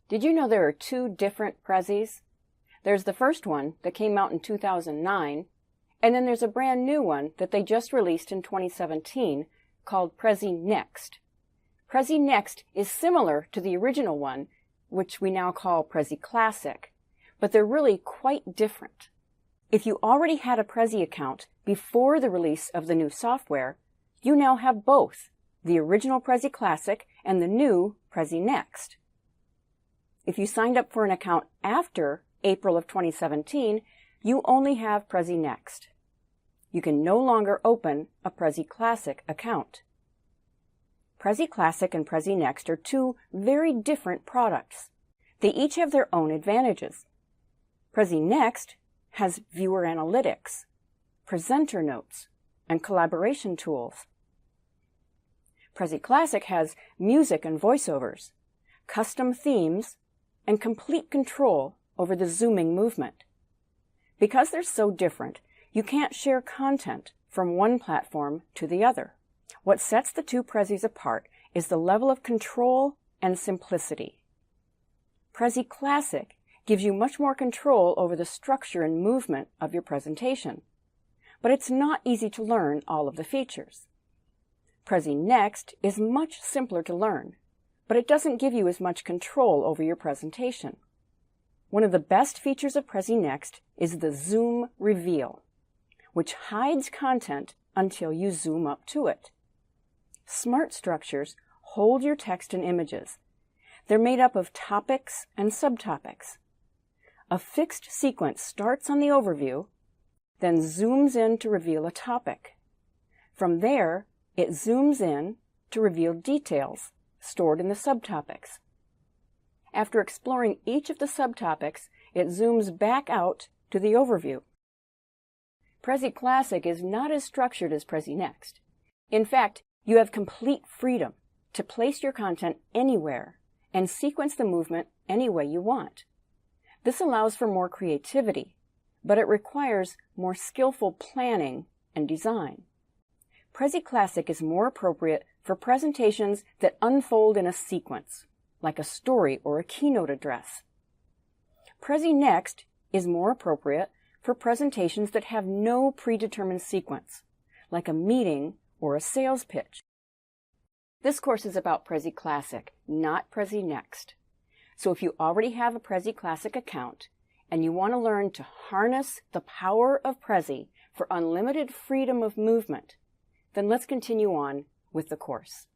Did you know there are two different Prezis? There's the first one that came out in 2009, and then there's a brand new one that they just released in 2017 called Prezi Next. Prezi Next is similar to the original one, which we now call Prezi Classic, but they're really quite different. If you already had a Prezi account before the release of the new software, you now have both, the original Prezi Classic and the new Prezi Next. If you signed up for an account after April of 2017, you only have Prezi Next. You can no longer open a Prezi Classic account. Prezi Classic and Prezi Next are two very different products. They each have their own advantages. Prezi Next has viewer analytics, presenter notes, and collaboration tools. Prezi Classic has music and voiceovers, custom themes, and complete control over the zooming movement. Because they're so different, you can't share content from one platform to the other. What sets the two Prezis apart is the level of control and simplicity. Prezi Classic gives you much more control over the structure and movement of your presentation, but it's not easy to learn all of the features. Prezi Next is much simpler to learn, but it doesn't give you as much control over your presentation. One of the best features of Prezi Next is the Zoom Reveal, which hides content until you zoom up to it. Smart structures hold your text and images. They're made up of topics and subtopics. A fixed sequence starts on the overview, then zooms in to reveal a topic. From there, it zooms in to reveal details stored in the subtopics. After exploring each of the subtopics, it zooms back out to the overview. Prezi Classic is not as structured as Prezi Next. In fact, you have complete freedom to place your content anywhere and sequence the movement any way you want. This allows for more creativity, but it requires more skillful planning and design. Prezi Classic is more appropriate for presentations that unfold in a sequence, like a story or a keynote address. Prezi Next is more appropriate for presentations that have no predetermined sequence, like a meeting or a sales pitch. This course is about Prezi Classic, not Prezi Next. So if you already have a Prezi Classic account and you want to learn to harness the power of Prezi for unlimited freedom of movement, then let's continue on with the course.